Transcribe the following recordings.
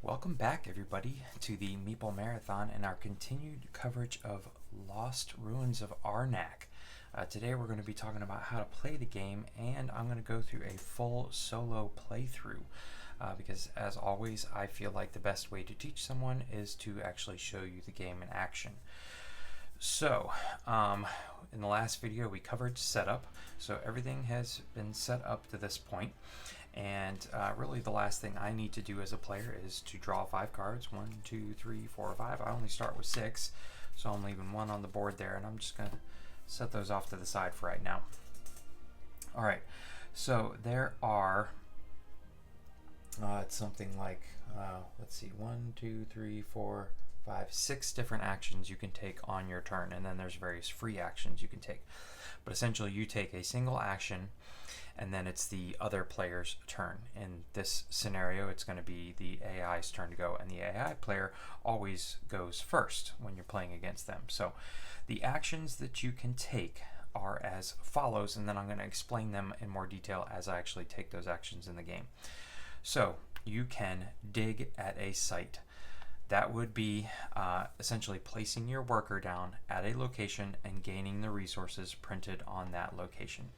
Welcome back, everybody, to the Meeple Marathon and our continued coverage of Lost Ruins of Arnak. Today we're going to be talking about how to play the game, and I'm going to go through a full solo playthrough because, as always, I feel like the best way to teach someone is to actually show you the game in action. So, in the last video we covered setup, so everything has been set up to this point. And really the last thing I need to do as a player is to draw 5 cards. 1, 2, 3, 4, 5. I only start with 6, so I'm leaving 1 on the board there, and I'm just going to set those off to the side for right now. Alright, so there are, it's something like, let's see, 1, 2, 3, 4, 5, 6 different actions you can take on your turn, and then there's various free actions you can take. But essentially you take a single action, and then it's the other player's turn. In this scenario, it's going to be the AI's turn to go, and the AI player always goes first when you're playing against them. So the actions that you can take are as follows, and then I'm going to explain them in more detail as I actually take those actions in the game. So you can dig at a site. That would be essentially placing your worker down at a location and gaining the resources printed on that location.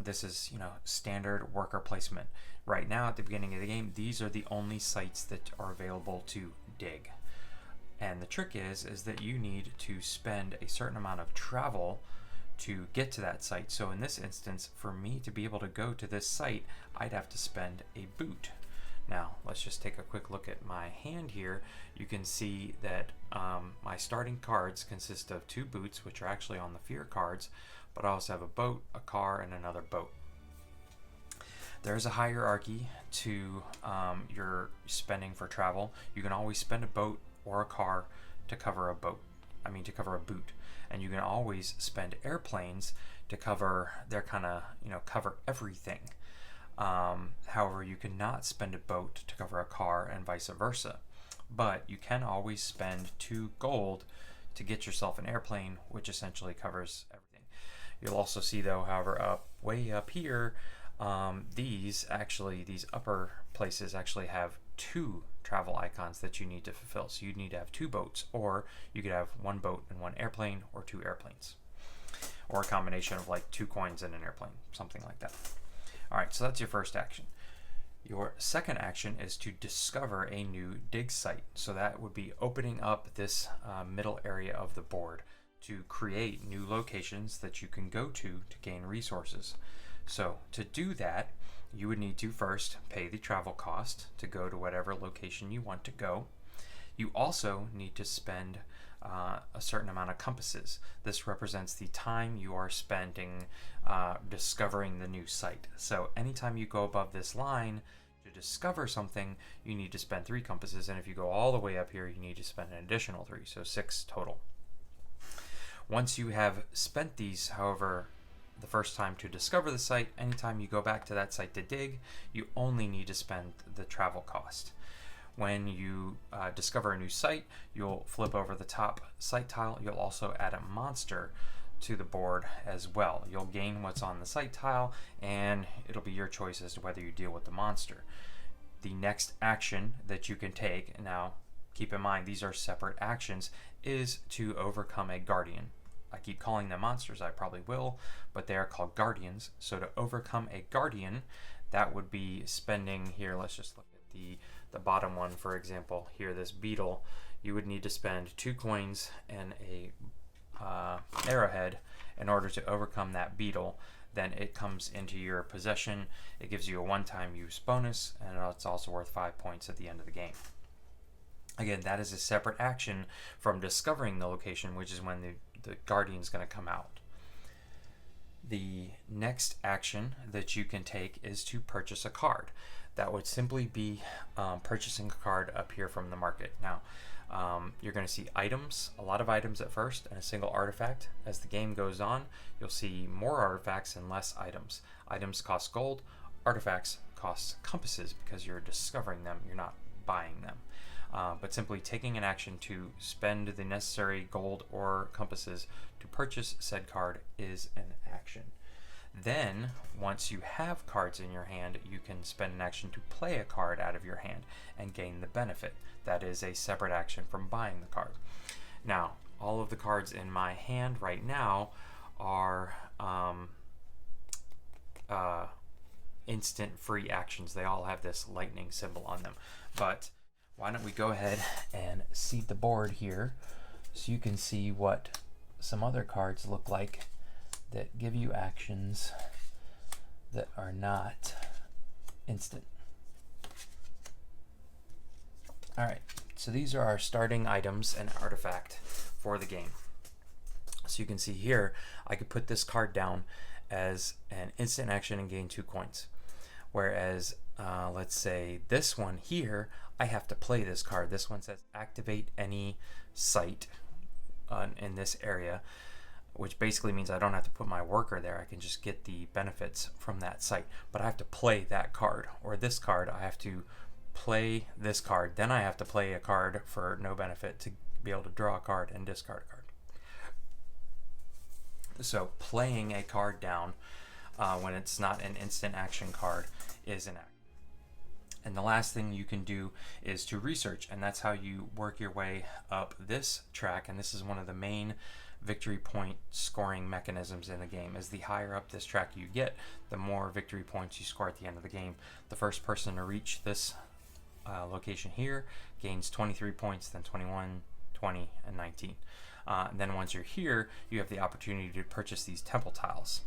This is, standard worker placement. Right now at the beginning of the game, these are the only sites that are available to dig. And the trick is that you need to spend a certain amount of travel to get to that site. So in this instance, for me to be able to go to this site, I'd have to spend a boot. Now, let's just take a quick look at my hand here. You can see that my starting cards consist of 2 boots, which are actually on the fear cards, but I also have a boat, a car, and another boat. There's a hierarchy to your spending for travel. You can always spend a boat or a car to cover a boot. And you can always spend airplanes to cover cover everything. However, you cannot spend a boat to cover a car and vice versa. But you can always spend 2 gold to get yourself an airplane, which essentially covers everything. You'll also see, though, however, way up here, these upper places actually have 2 travel icons that you need to fulfill. So you need to have 2 boats, or you could have 1 boat and 1 airplane, or 2 airplanes, or a combination of like 2 coins and an airplane, something like that. Alright, so that's your first action. Your second action is to discover a new dig site. So that would be opening up this middle area of the board to create new locations that you can go to gain resources. So to do that, you would need to first pay the travel cost to go to whatever location you want to go. You also need to spend a certain amount of compasses. This represents the time you are spending discovering the new site. So anytime you go above this line to discover something, you need to spend 3 compasses, and if you go all the way up here, you need to spend an additional 3, so 6 total. Once you have spent these, however, the first time to discover the site, anytime you go back to that site to dig, you only need to spend the travel cost. When you discover a new site, you'll flip over the top site tile. You'll also add a monster to the board as well. You'll gain what's on the site tile, and it'll be your choice as to whether you deal with the monster. The next action that you can take, now keep in mind these are separate actions, is to overcome a guardian. I keep calling them monsters, I probably will, but they are called guardians. So to overcome a guardian, that would be spending here, let's just look at the bottom one, for example, here, this beetle. You would need to spend 2 coins and a arrowhead in order to overcome that beetle. Then it comes into your possession. It gives you a one-time use bonus, and it's also worth 5 points at the end of the game. Again, that is a separate action from discovering the location, which is when the guardian's going to come out. The next action that you can take is to purchase a card. That would simply be purchasing a card up here from the market. Now, you're going to see items, a lot of items at first, and a single artifact. As the game goes on, you'll see more artifacts and less items. Items cost gold, artifacts cost compasses because you're discovering them, you're not buying them. But simply taking an action to spend the necessary gold or compasses to purchase said card is an action. Then, once you have cards in your hand, you can spend an action to play a card out of your hand and gain the benefit. That is a separate action from buying the card. Now, all of the cards in my hand right now are instant free actions. They all have this lightning symbol on them. But why don't we go ahead and seed the board here so you can see what some other cards look like that give you actions that are not instant. Alright, so these are our starting items and artifact for the game. So you can see here, I could put this card down as an instant action and gain 2 coins. Whereas, let's say this one here, I have to play this card. This one says activate any site in this area, which basically means I don't have to put my worker there. I can just get the benefits from that site. But I have to play that card, or this card. I have to play this card. Then I have to play a card for no benefit to be able to draw a card and discard a card. So playing a card down when it's not an instant action card is an act. And the last thing you can do is to research, and that's how you work your way up this track. And this is one of the main victory point scoring mechanisms in the game. Is the higher up this track you get, the more victory points you score at the end of the game. The first person to reach this location here gains 23 points, then 21, 20, and 19. And then once you're here, you have the opportunity to purchase these temple tiles,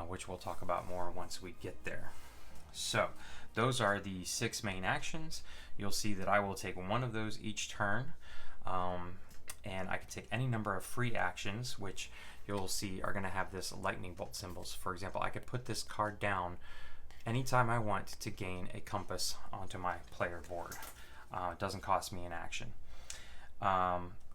which we'll talk about more once we get there. So those are the 6 main actions. You'll see that I will take one of those each turn, and I can take any number of free actions, which you'll see are going to have this lightning bolt symbols. For example, I could put this card down anytime I want to gain a compass onto my player board. It doesn't cost me an action.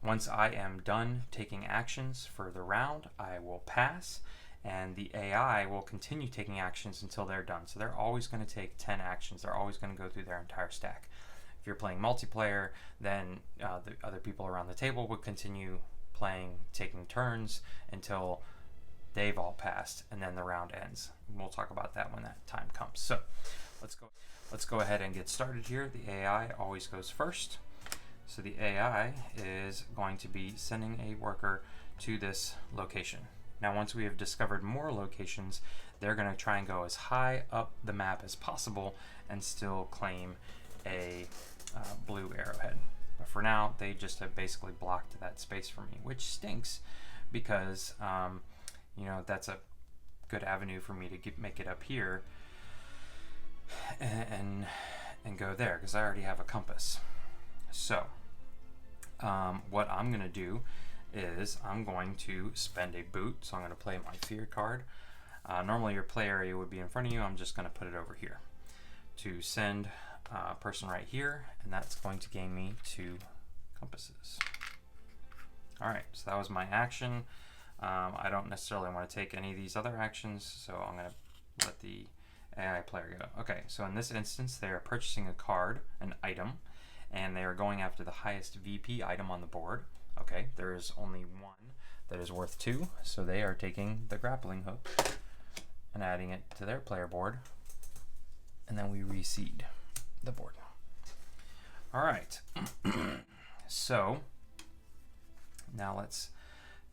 Once I am done taking actions for the round, I will pass, and the AI will continue taking actions until they're done. So they're always going to take 10 actions. They're always going to go through their entire stack. If you're playing multiplayer, then the other people around the table would continue playing, taking turns until they've all passed, and then the round ends. We'll talk about that when that time comes. So let's go ahead and get started here. The AI always goes first. So the AI is going to be sending a worker to this location. Now, once we have discovered more locations, they're going to try and go as high up the map as possible and still claim a blue arrowhead. But for now, they just have basically blocked that space for me, which stinks because you know, that's a good avenue for me to make it up here and go there, because I already have a compass. So what I'm going to do is I'm going to spend a boot. So I'm going to play my fear card. Normally your play area would be in front of you. I'm just going to put it over here to send a person right here, and that's going to gain me 2 compasses. Alright, so that was my action. I don't necessarily want to take any of these other actions, so I'm going to let the AI player go. Okay, so in this instance, they are purchasing a card, an item, and they are going after the highest VP item on the board. Okay, there is only one that is worth 2, so they are taking the grappling hook and adding it to their player board, and then we reseed the board. All right, so now let's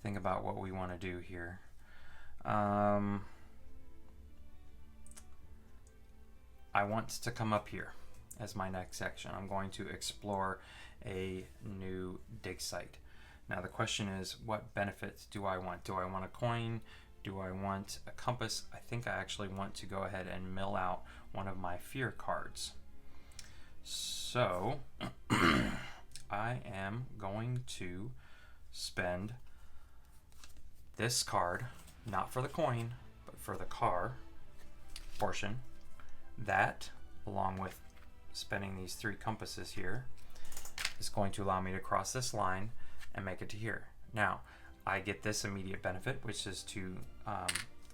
think about what we want to do here. I want to come up here as my next section. I'm going to explore a new dig site. Now the question is, what benefits do I want? Do I want a coin? Do I want a compass? I think I actually want to go ahead and mill out one of my fear cards. So I am going to spend this card, not for the coin, but for the car portion. That, along with spending these 3 compasses here, is going to allow me to cross this line and make it to here. Now, I get this immediate benefit, which is to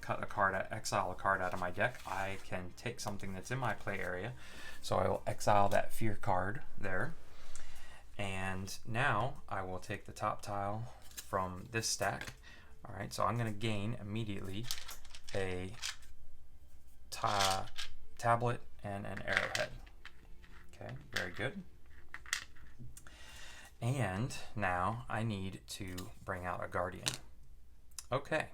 cut a card, exile a card out of my deck. I can take something that's in my play area, so I will exile that fear card there. And now I will take the top tile from this stack. All right, so I'm going to gain immediately a tablet and an arrowhead. Okay, very good. And now I need to bring out a guardian. Okay,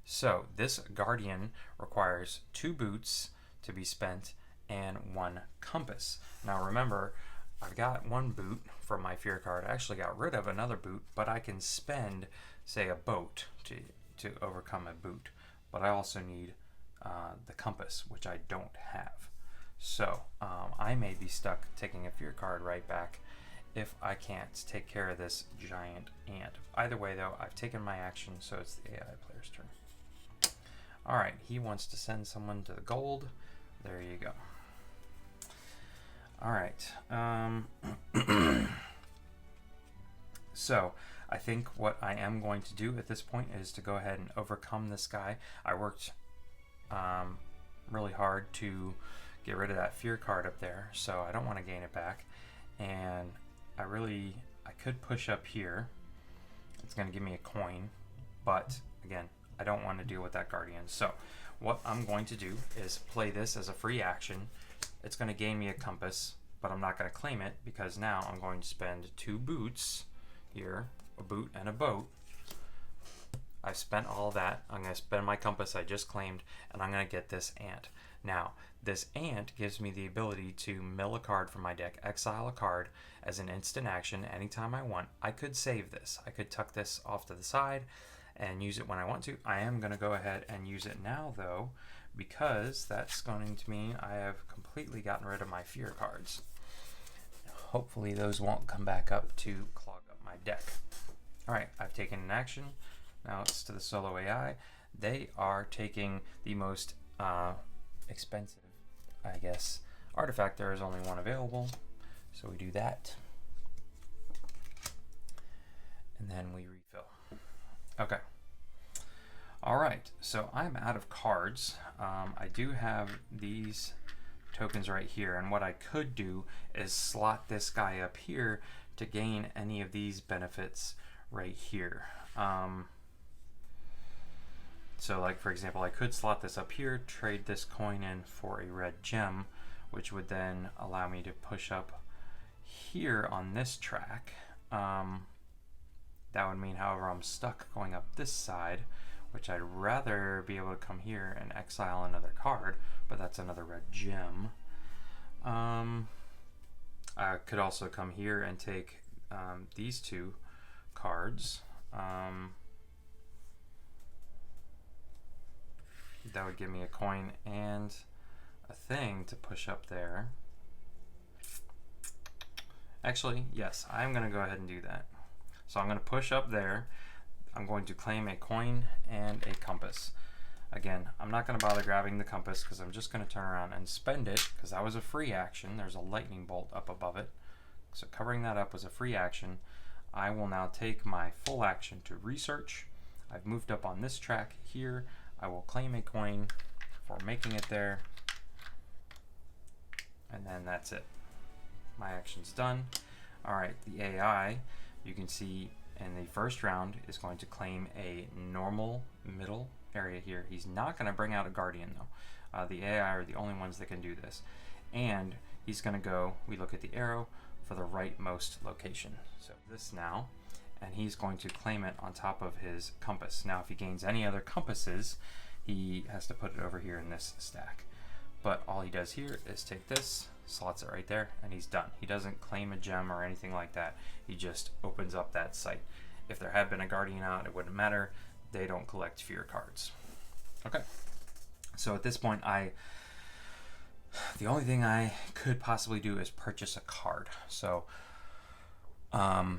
so this guardian requires 2 boots to be spent and 1 compass. Now remember, I've got 1 boot from my fear card. I actually got rid of another boot, but I can spend, say, a boat to overcome a boot. But I also need the compass, which I don't have. So I may be stuck taking a fear card right back if I can't take care of this giant ant. Either way, though, I've taken my action, so it's the AI player's turn. All right, he wants to send someone to the gold. There you go. All right. So I think what I am going to do at this point is to go ahead and overcome this guy. I worked really hard to get rid of that fear card up there, so I don't want to gain it back. And I could push up here. It's going to give me a coin, but again, I don't want to deal with that guardian. So what I'm going to do is play this as a free action. It's going to gain me a compass, but I'm not going to claim it because now I'm going to spend 2 boots here, a boot and a boat. I've spent all that. I'm going to spend my compass I just claimed, and I'm going to get this ant. Now, this ant gives me the ability to mill a card from my deck, exile a card as an instant action anytime I want. I could save this. I could tuck this off to the side and use it when I want to. I am going to go ahead and use it now, though, because that's going to mean I have completely gotten rid of my fear cards. Hopefully those won't come back up to clog up my deck. All right, I've taken an action. Now it's to the solo AI. They are taking the most expensive, I guess, artifact. There is only 1 available, so we do that. And then we refill. Okay. All right, so I'm out of cards. I do have these tokens right here, and what I could do is slot this guy up here to gain any of these benefits right here. So like, for example, I could slot this up here, trade this coin in for a red gem, which would then allow me to push up here on this track. That would mean, however, I'm stuck going up this side, which I'd rather be able to come here and exile another card, but that's another red gem. I could also come here and take these 2 cards. That would give me a coin and a thing to push up there. Actually, yes, I'm going to go ahead and do that. So I'm going to push up there. I'm going to claim a coin and a compass. Again, I'm not going to bother grabbing the compass because I'm just going to turn around and spend it because that was a free action. There's a lightning bolt up above it. So covering that up was a free action. I will now take my full action to research. I've moved up on this track here. I will claim a coin for making it there. And then that's it. My action's done. All right, the AI, you can see in the first round is going to claim a normal middle area here. He's not going to bring out a guardian though. The AI are the only ones that can do this. And he's going to go, we look at the arrow, for the rightmost location. So this now, and he's going to claim it on top of his compass. Now if he gains any other compasses, he has to put it over here in this stack. But all he does here is take this, slots it right there, and he's done. He doesn't claim a gem or anything like that. He just opens up that site. If there had been a guardian out, it wouldn't matter. They don't collect fear cards. Okay. So at this point, the only thing I could possibly do is purchase a card. So, I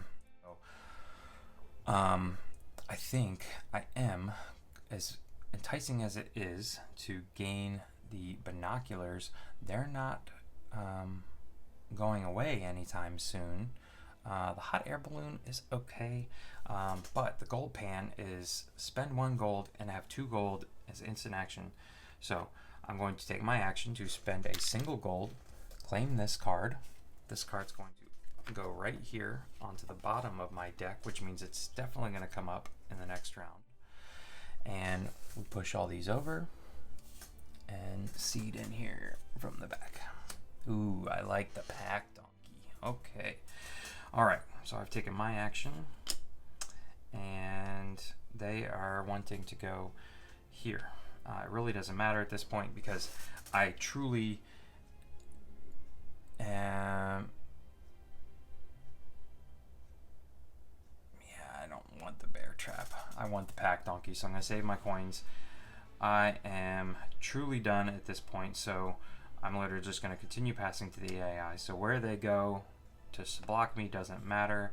think I am, as enticing as it is to gain the binoculars, they're not going away anytime soon. The hot air balloon is okay, but the gold pan is spend 1 gold and have 2 gold as instant action. So I'm going to take my action to spend a single gold, claim this card. This card's going to go right here onto the bottom of my deck, which means it's definitely going to come up in the next round. And we push all these over and seed in here from the back. Ooh, I like the pack donkey. Okay. All right, so I've taken my action and they are wanting to go here. It really doesn't matter at this point because I truly am... Yeah, I don't want the bear trap. I want the pack donkey, so I'm going to save my coins. I am truly done at this point, so I'm literally just going to continue passing to the AI. So where they go to block me doesn't matter.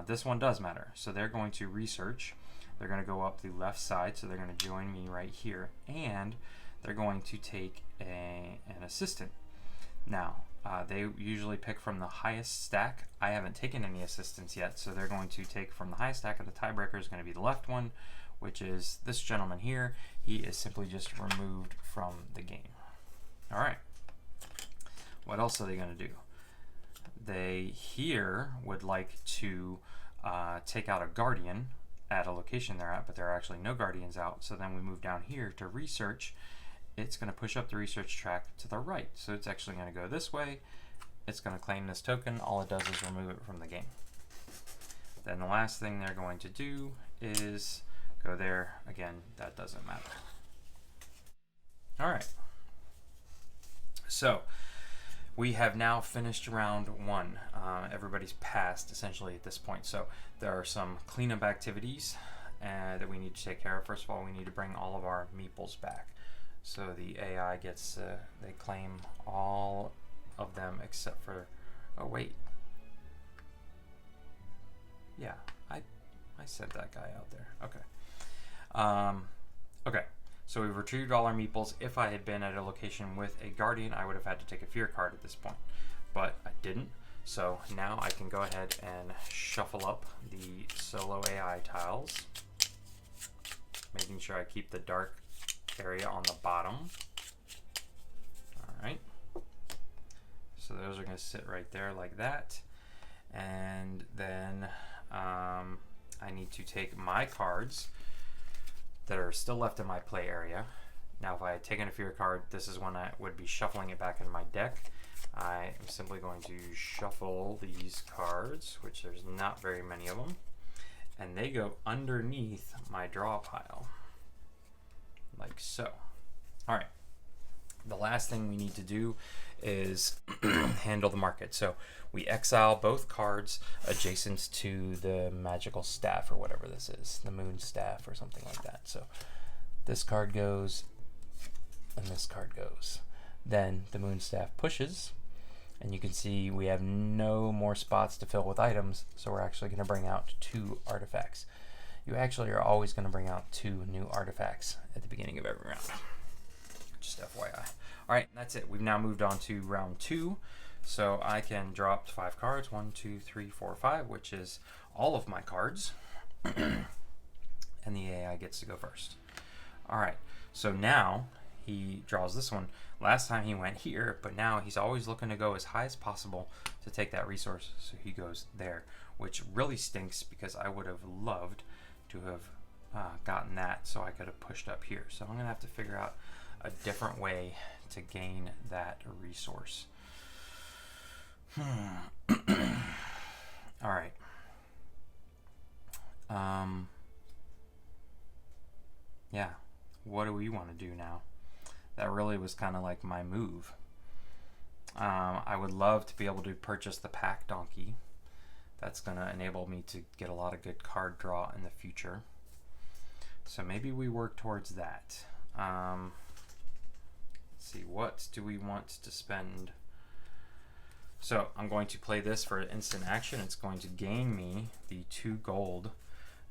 This one does matter. So they're going to research. They're going to go up the left side, so they're going to join me right here. And they're going to take an assistant. Now, they usually pick from the highest stack. I haven't taken any assistants yet, so they're going to take from the highest stack, and the tiebreaker is going to be the left one, which is this gentleman here. He is simply just removed from the game. All right. What else are they going to do? They here would like to take out a guardian at a location they're at, but there are actually no guardians out. So then we move down here to research. It's going to push up the research track to the right. So it's actually going to go this way. It's going to claim this token. All it does is remove it from the game. Then the last thing they're going to do is go there. Again, that doesn't matter. All right. So we have now finished round one. Everybody's passed essentially at this point. So there are some cleanup activities that we need to take care of. First of all, we need to bring all of our meeples back. So the AI gets, they claim all of them except for, oh wait. Yeah, I said that guy out there. Okay. Okay. So we've retrieved all our meeples. If I had been at a location with a guardian, I would have had to take a fear card at this point, but I didn't. So now I can go ahead and shuffle up the solo AI tiles, making sure I keep the dark area on the bottom. All right. So those are going to sit right there like that. And then I need to take my cards that are still left in my play area. Now, if I had taken a fear card, this is when I would be shuffling it back in my deck. I am simply going to shuffle these cards, which there's not very many of them, and they go underneath my draw pile, like so. All right. The last thing we need to do is handle the market. So we exile both cards adjacent to the magical staff or whatever this is, the moon staff or something like that. So this card goes and this card goes. Then the moon staff pushes, and you can see we have no more spots to fill with items, so we're actually going to bring out 2 artifacts. You actually are always going to bring out 2 new artifacts at the beginning of every round. Just FYI. All right, that's it. We've now moved on to round 2. So I can drop 5 cards, 1, 2, 3, 4, 5, which is all of my cards. And the AI gets to go first. All right, so now he draws this one. Last time he went here, but now he's always looking to go as high as possible to take that resource. So he goes there, which really stinks because I would have loved to have gotten that so I could have pushed up here. So I'm gonna have to figure out a different way to gain that resource. All right. Yeah, what do we want to do now? That really was kind of like my move. I would love to be able to purchase the pack donkey. That's going to enable me to get a lot of good card draw in the future. So maybe we work towards that. Let's see, what do we want to spend? So I'm going to play this for instant action. It's going to gain me the 2 gold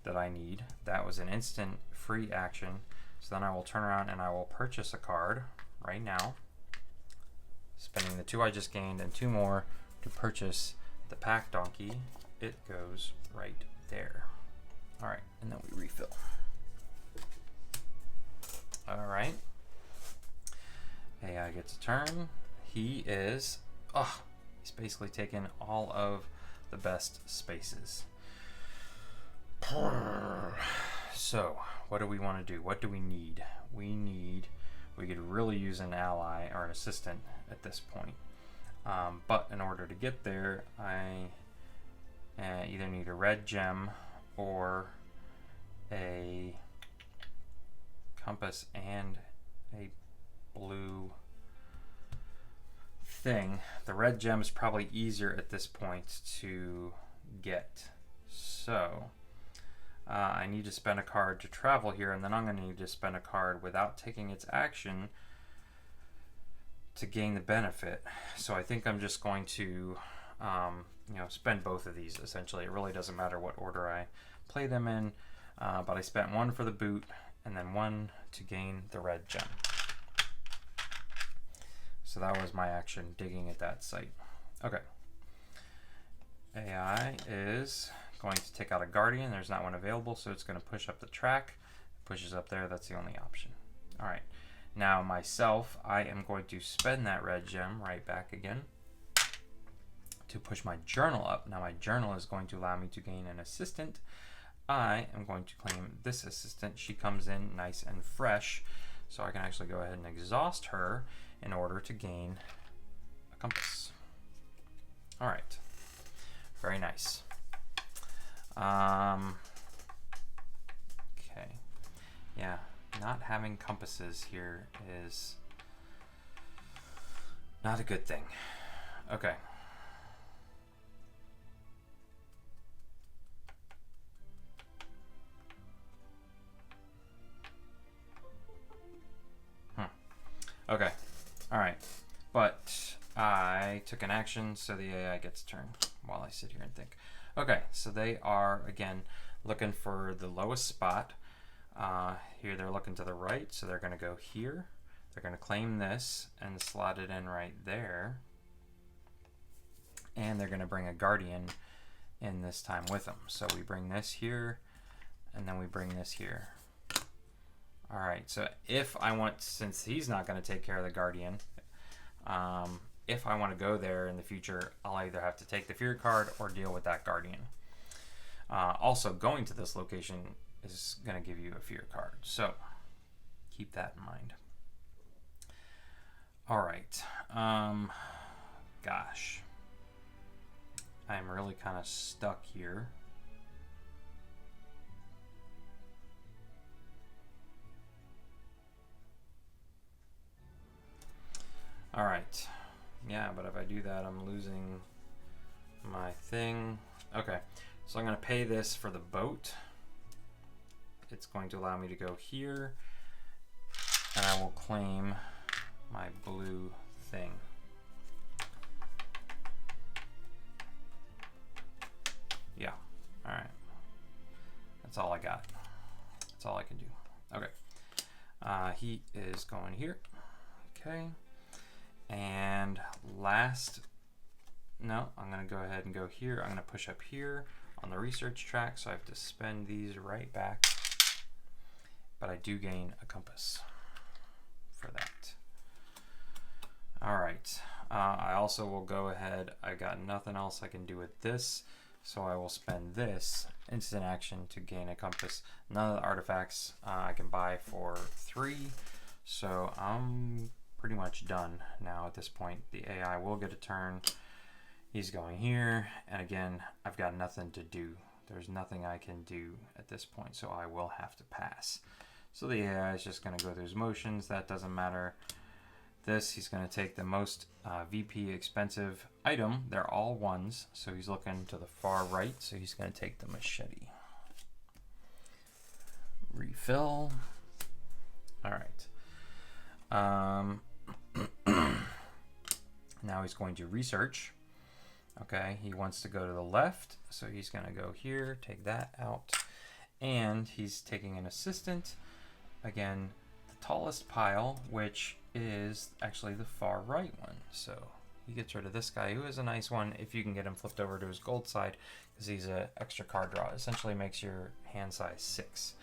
that I need. That was an instant free action. So then I will turn around and I will purchase a card right now, spending the 2 I just gained and 2 more to purchase the pack donkey. It goes right there. All right, and then we refill. All right. AI gets a turn. He is, he's basically taken all of the best spaces. So what do we want to do? What do we need? We could really use an ally or an assistant at this point. But in order to get there, I either need a red gem or a compass and a blue thing. The red gem is probably easier at this point to get. So I need to spend a card to travel here, and then I'm going to need to spend a card without taking its action to gain the benefit. So I think I'm just going to spend both of these essentially. It really doesn't matter what order I play them in, but I spent one for the boot and then one to gain the red gem. So that was my action, digging at that site. Okay. AI is going to take out a guardian. There's not one available, so it's going to push up the track. It pushes up there, that's the only option. All right. Now myself, I am going to spend that red gem right back again to push my journal up. Now my journal is going to allow me to gain an assistant. I am going to claim this assistant. She comes in nice and fresh, so I can actually go ahead and exhaust her in order to gain a compass. All right, very nice. Okay, yeah, not having compasses here is not a good thing. Okay. Okay, all right, but I took an action, so the AI gets turned while I sit here and think. Okay, so they are, again, looking for the lowest spot. Here they're looking to the right, so they're going to go here. They're going to claim this and slot it in right there. And they're going to bring a guardian in this time with them. So we bring this here, and then we bring this here. All right, so if I want, since he's not going to take care of the guardian, if I want to go there in the future, I'll either have to take the fear card or deal with that guardian. Also, going to this location is going to give you a fear card, so keep that in mind. All right, gosh, I'm really kind of stuck here. All right, yeah, but if I do that, I'm losing my thing. Okay, so I'm going to pay this for the boat. It's going to allow me to go here, and I will claim my blue thing. Yeah, all right. That's all I got. That's all I can do. Okay, he is going here. Okay. And last, no, I'm going to go ahead and go here. I'm going to push up here on the research track, so I have to spend these right back. But I do gain a compass for that. All right. I also will go ahead. I got nothing else I can do with this, so I will spend this instant action to gain a compass. None of the artifacts I can buy for 3, so I'm pretty much done now at this point. The AI will get a turn. He's going here, and again, I've got nothing to do. There's nothing I can do at this point, so I will have to pass. So the AI is just going to go through his motions. That doesn't matter. This, he's going to take the most VP expensive item. They're all ones, so he's looking to the far right, so he's going to take the machete. Refill. All right. Now he's going to research. Okay, he wants to go to the left, so he's going to go here, take that out, and he's taking an assistant. Again, the tallest pile, which is actually the far right one. So he gets rid of this guy, who is a nice one if you can get him flipped over to his gold side, because he's an extra card draw. It essentially makes your hand size 6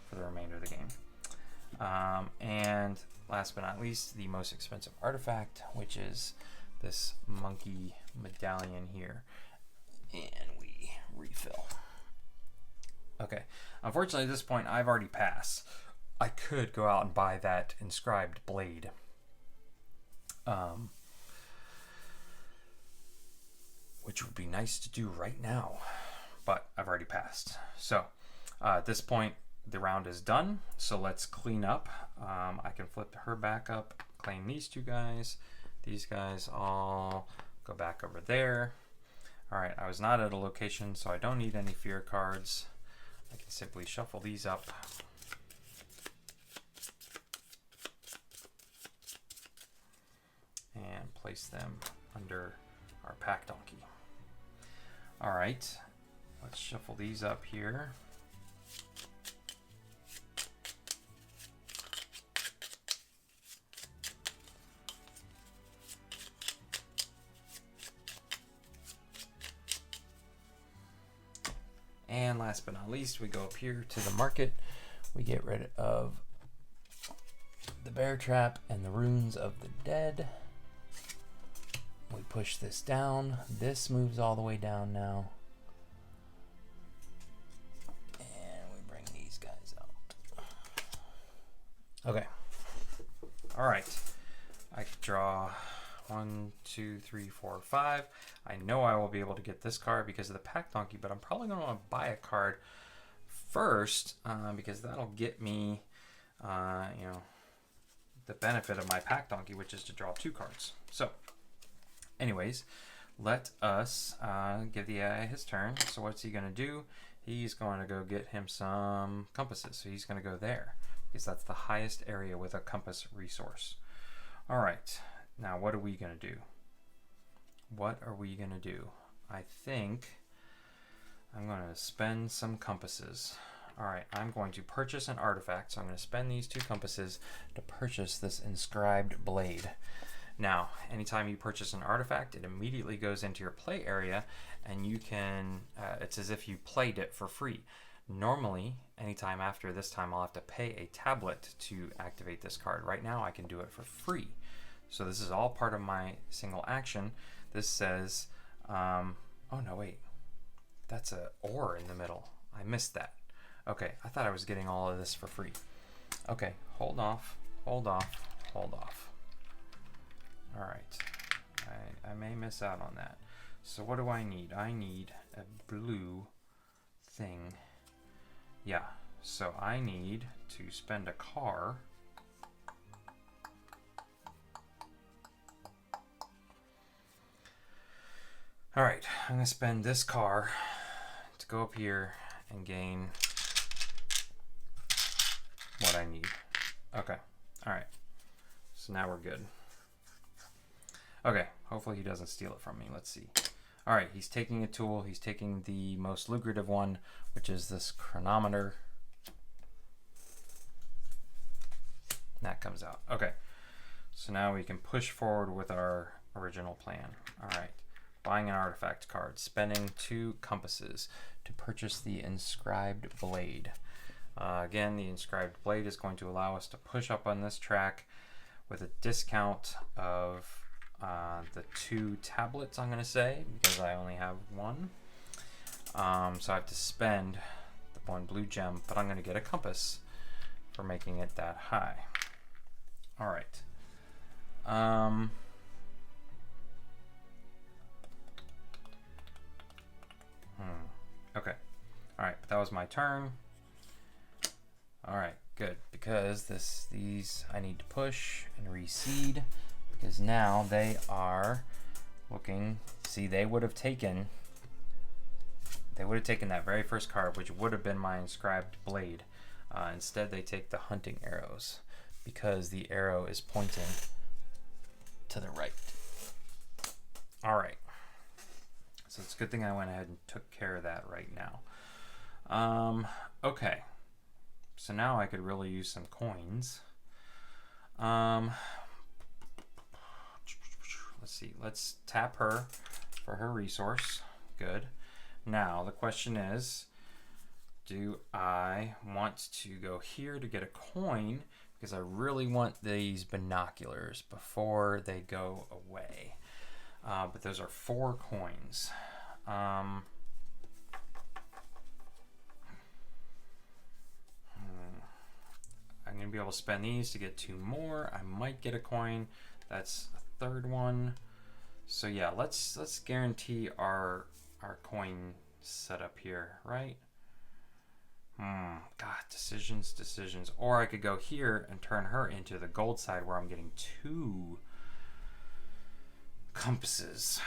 for the remainder of the game. And last but not least, the most expensive artifact, which is this monkey medallion here. And we refill. Okay. Unfortunately, at this point, I've already passed. I could go out and buy that Inscribed Blade. Which would be nice to do right now. But I've already passed. So, at this point, the round is done. So let's clean up. I can flip her back up, claim these two guys. These guys all go back over there. All right, I was not at a location, so I don't need any fear cards. I can simply shuffle these up. And place them under our pack donkey. All right, let's shuffle these up here. And last but not least, we go up here to the market. We get rid of the bear trap and the runes of the dead. We push this down. This moves all the way down now. And we bring these guys out. Okay. All right. I could draw 1, 2, 3, 4, 5. I know I will be able to get this card because of the pack donkey, but I'm probably going to want to buy a card first because that'll get me, the benefit of my pack donkey, which is to draw 2 cards. So, anyways, let us give the AI his turn. So what's he going to do? He's going to go get him some compasses. So he's going to go there because that's the highest area with a compass resource. All right. Now, what are we going to do? What are we going to do? I think I'm going to spend some compasses. All right, I'm going to purchase an artifact. So I'm going to spend these 2 compasses to purchase this Inscribed Blade. Now, anytime you purchase an artifact, it immediately goes into your play area, and you can, it's as if you played it for free. Normally, anytime after this time, I'll have to pay a tablet to activate this card. Right now, I can do it for free. So this is all part of my single action. This says, oh no, wait, that's a ore in the middle. I missed that. Okay, I thought I was getting all of this for free. Okay, hold off, hold off, hold off. All right, I may miss out on that. So what do I need? I need a blue thing. Yeah, so I need to spend a car. All right, I'm gonna spend this car to go up here and gain what I need. Okay, all right, so now we're good. Okay, hopefully he doesn't steal it from me. Let's see. All right, he's taking a tool. He's taking the most lucrative one, which is this chronometer. That comes out. Okay, so now we can push forward with our original plan. All right, buying an artifact card, spending 2 compasses to purchase the Inscribed Blade. Again, the Inscribed Blade is going to allow us to push up on this track with a discount of the 2 tablets, I'm going to say, because I only have 1. So I have to spend the 1 blue gem, but I'm going to get a compass for making it that high. All right. Okay. All right, that was my turn. All right, good, because these I need to push and reseed, because now they are looking. See, they would have taken that very first card, which would have been my Inscribed Blade. Instead, they take the hunting arrows because the arrow is pointing to the right. All right. So it's a good thing I went ahead and took care of that right now. Okay. So now I could really use some coins. Let's see. Let's tap her for her resource. Good. Now the question is, do I want to go here to get a coin? Because I really want these binoculars before they go away. But those are 4 coins. I'm gonna be able to spend these to get 2 more. I might get a coin. That's a 3rd one. So yeah, let's guarantee our coin setup here, right? God, decisions. Or I could go here and turn her into the gold side where I'm getting 2 compasses.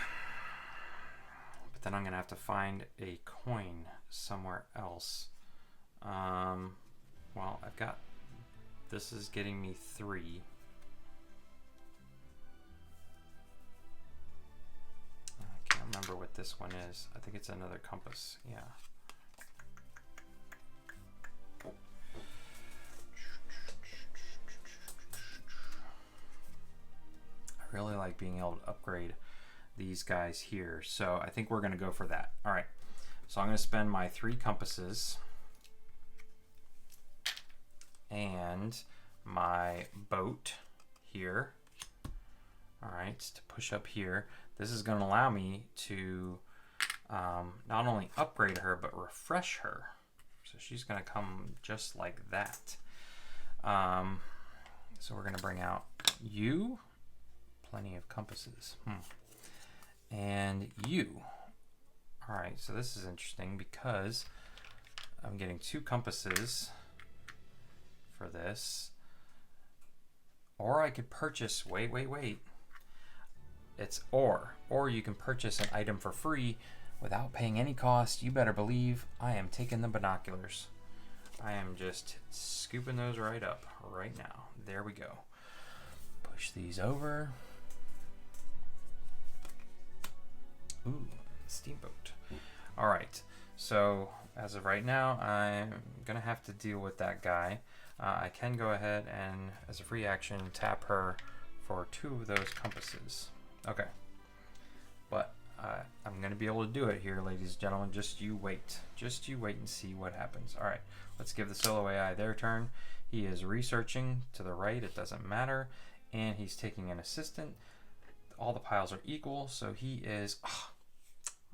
But then I'm gonna have to find a coin somewhere else. Well, I've got, this is getting me 3. I can't remember what this one is. I think it's another compass, yeah. I really like being able to upgrade these guys here, so I think we're gonna go for that. All right, so I'm gonna spend my 3 compasses and my boat here. All right, to push up here. This is going to allow me to not only upgrade her, but refresh her. So she's going to come just like that. So we're going to bring out you. Plenty of compasses. And you. All right, so this is interesting because I'm getting 2 compasses for this, or I could purchase, wait, it's or you can purchase an item for free without paying any cost. You better believe I am taking the binoculars. I am just scooping those right up right now. There we go. Push these over. Ooh, steamboat. All right, so as of right now, I'm gonna have to deal with that guy. I can go ahead and, as a free action, tap her for 2 of those compasses. Okay, but I'm going to be able to do it here, ladies and gentlemen. Just you wait and see what happens. All right, let's give the solo AI their turn. He is researching to the right, it doesn't matter, and he's taking an assistant. All the piles are equal, so he is,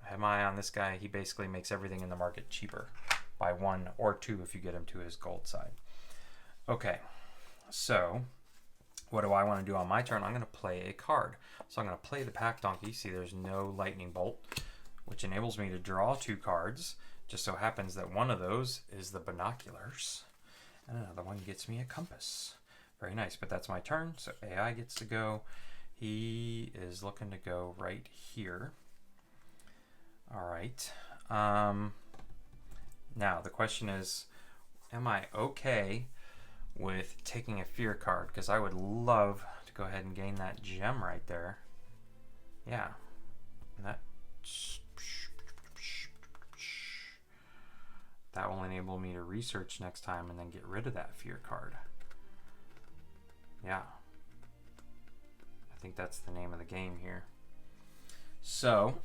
I have my eye on this guy. He basically makes everything in the market cheaper by 1 or 2 if you get him to his gold side. Okay, so what do I want to do on my turn? I'm going to play a card. So I'm going to play the Pack Donkey. See, there's no lightning bolt, which enables me to draw 2 cards. Just so happens that one of those is the binoculars, and another one gets me a compass. Very nice, but that's my turn, so AI gets to go. He is looking to go right here. All right. Now, the question is, am I okay with taking a fear card? Because I would love to go ahead and gain that gem right there. Yeah. And that will enable me to research next time and then get rid of that fear card. Yeah. I think that's the name of the game here. So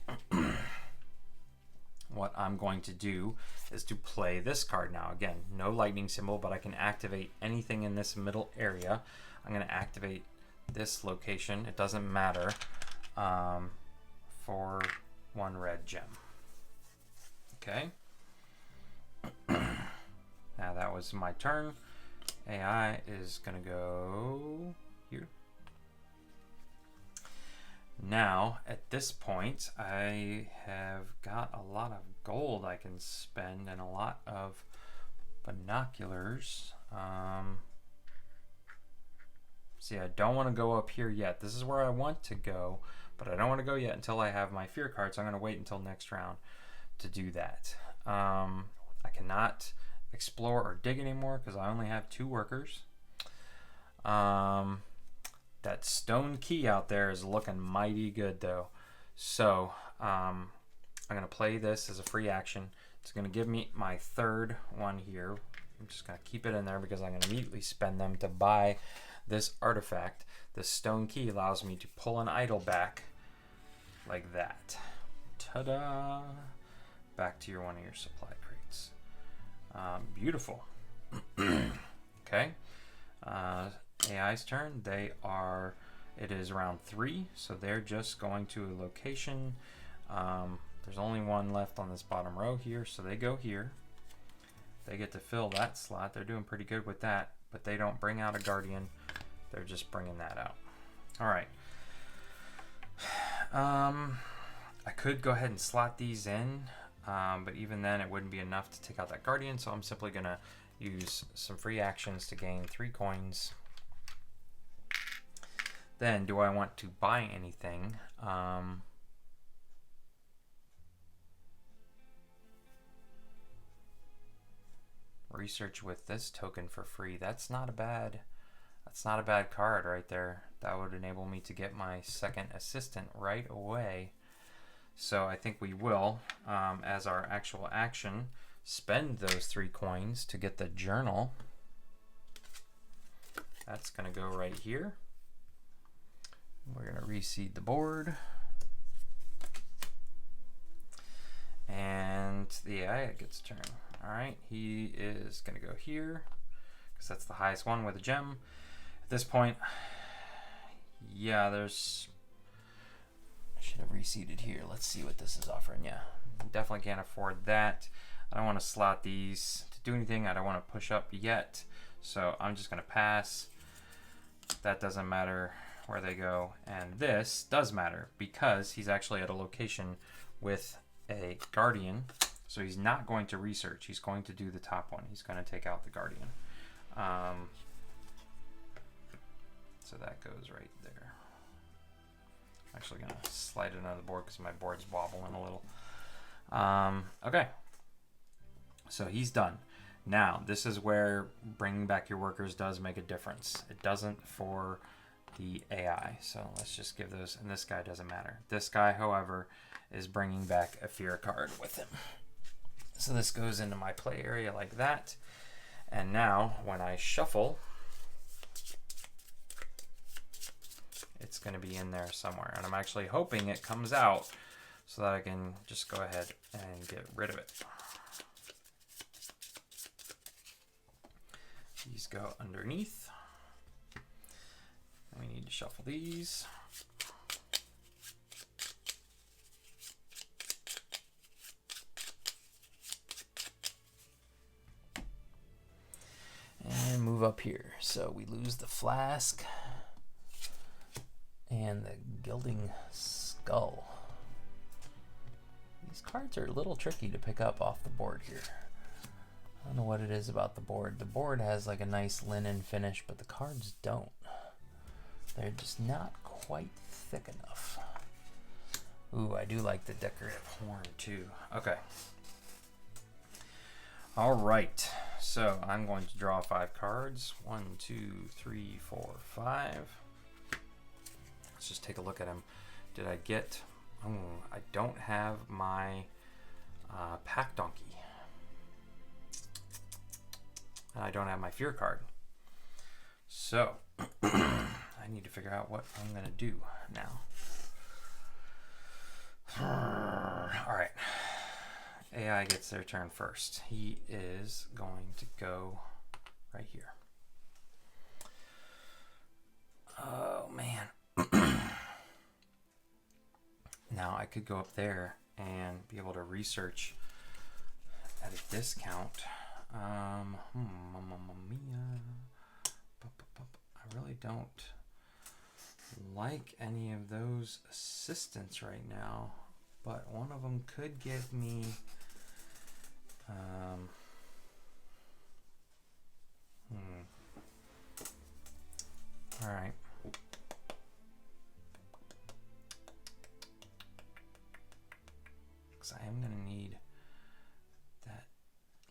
what I'm going to do is to play this card now. Again, no lightning symbol, but I can activate anything in this middle area. I'm going to activate this location. It doesn't matter, for 1 red gem. Okay. Now that was my turn. AI is going to go here. Now, at this point, I have got a lot of gold I can spend and a lot of binoculars. See, I don't want to go up here yet. This is where I want to go, but I don't want to go yet until I have my fear card, so I'm going to wait until next round to do that. I cannot explore or dig anymore because I only have 2 workers. That stone key out there is looking mighty good though. So I'm going to play this as a free action. It's going to give me my 3rd one here. I'm just going to keep it in there because I'm going to immediately spend them to buy this artifact. The stone key allows me to pull an idol back like that. Ta-da! Back to one of your supply crates. Beautiful. Okay. AI's turn. It is round 3, so they're just going to a location. There's only 1 left on this bottom row here, so they go here. They get to fill that slot. They're doing pretty good with that. but they don't bring out a guardian. They're just bringing that out. All right. I could go ahead and slot these in, but even then it wouldn't be enough to take out that guardian, so I'm simply going to use some free actions to gain 3 coins. Then, do I want to buy anything? Research with this token for free. That's not a bad card right there. That would enable me to get my second assistant right away. So I think we will, as our actual action, spend those 3 coins to get the journal. That's going to go right here. We're going to reseed the board. And the AI gets a turn. All right, he is going to go here because that's the highest one with a gem. At this point, yeah, I should have reseeded here. Let's see what this is offering. Yeah, definitely can't afford that. I don't want to slot these to do anything. I don't want to push up yet. So I'm just going to pass. That doesn't matter where they go. And this does matter because he's actually at a location with a guardian. So he's not going to research. He's going to do the top one. He's going to take out the guardian. So that goes right there. I'm actually going to slide it on the board because my board's wobbling a little. Okay. So he's done. Now, this is where bringing back your workers does make a difference. It doesn't for the AI. So let's just give those, and this guy doesn't matter. This guy, however, is bringing back a fear card with him. So this goes into my play area like that. And now, when I shuffle, it's going to be in there somewhere. And I'm actually hoping it comes out so that I can just go ahead and get rid of it. These go underneath. We need to shuffle these. And move up here. So we lose the flask and the gilding skull. These cards are a little tricky to pick up off the board here. I don't know what it is about the board. The board has like a nice linen finish, but the cards don't. They're just not quite thick enough. Ooh, I do like the decorative horn too. Okay. All right. So I'm going to draw 5 cards. 1, 2, 3, 4, 5. Let's just take a look at them. Did I get... Oh, I don't have my pack donkey. And I don't have my fear card. So, I need to figure out what I'm going to do now. All right. AI gets their turn first. He is going to go right here. Oh, man. Now, I could go up there and be able to research at a discount. Mamma mia. I really don't like any of those assistants right now, but one of them could give me all right. Because I am going to need that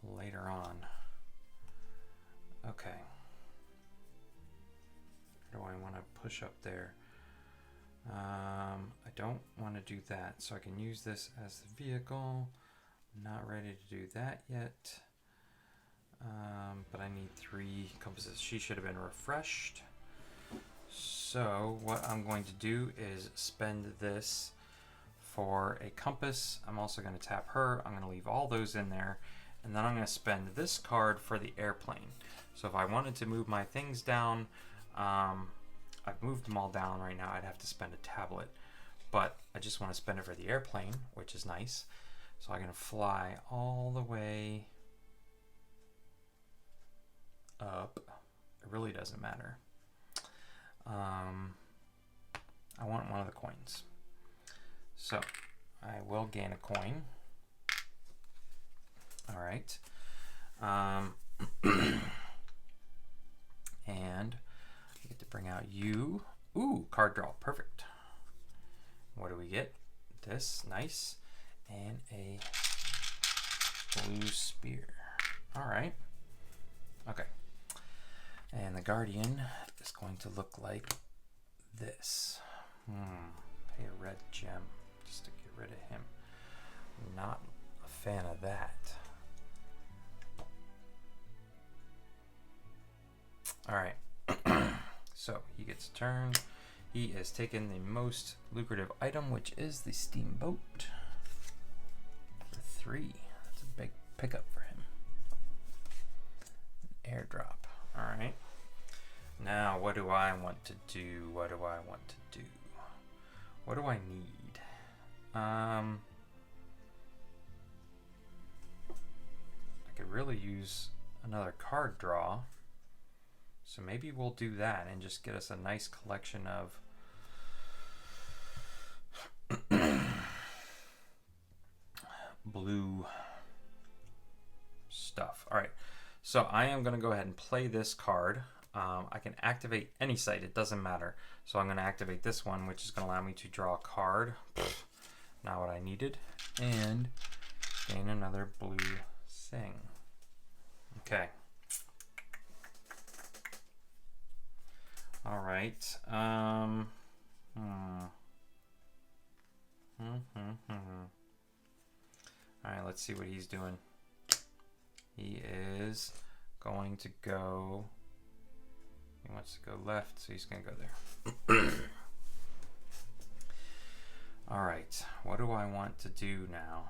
later on. Okay. Or do I want to push up there? I don't want to do that, so I can use this as the vehicle. I'm not ready to do that yet. But I need 3 compasses. She should have been refreshed. So what I'm going to do is spend this for a compass. I'm also going to tap her. I'm going to leave all those in there. And then I'm going to spend this card for the airplane. So if I wanted to move my things down, I've moved them all down right now. I'd have to spend a tablet. But I just want to spend it for the airplane, which is nice. So I'm going to fly all the way up. It really doesn't matter. I want one of the coins. So I will gain a coin. All right. And I get to bring out you. Ooh, card draw. Perfect. What do we get? This. Nice. And a blue spear. All right. Okay. And the Guardian is going to look like this. Pay a red gem just to get rid of him. Not a fan of that. All right. So he gets a turn. He is taking the most lucrative item, which is the steamboat. For 3. That's a big pickup for him. An airdrop. All right. Now, what do I want to do? What do I want to do? What do I need? I could really use another card draw. So maybe we'll do that and just get us a nice collection of blue stuff. All right, so I am going to go ahead and play this card. I can activate any site, it doesn't matter. So I'm going to activate this one, which is going to allow me to draw a card. Not what I needed. And gain another blue thing. Okay. All right. All right, let's see what he's doing. He is going to go... He wants to go left, so he's going to go there. All right, what do I want to do now?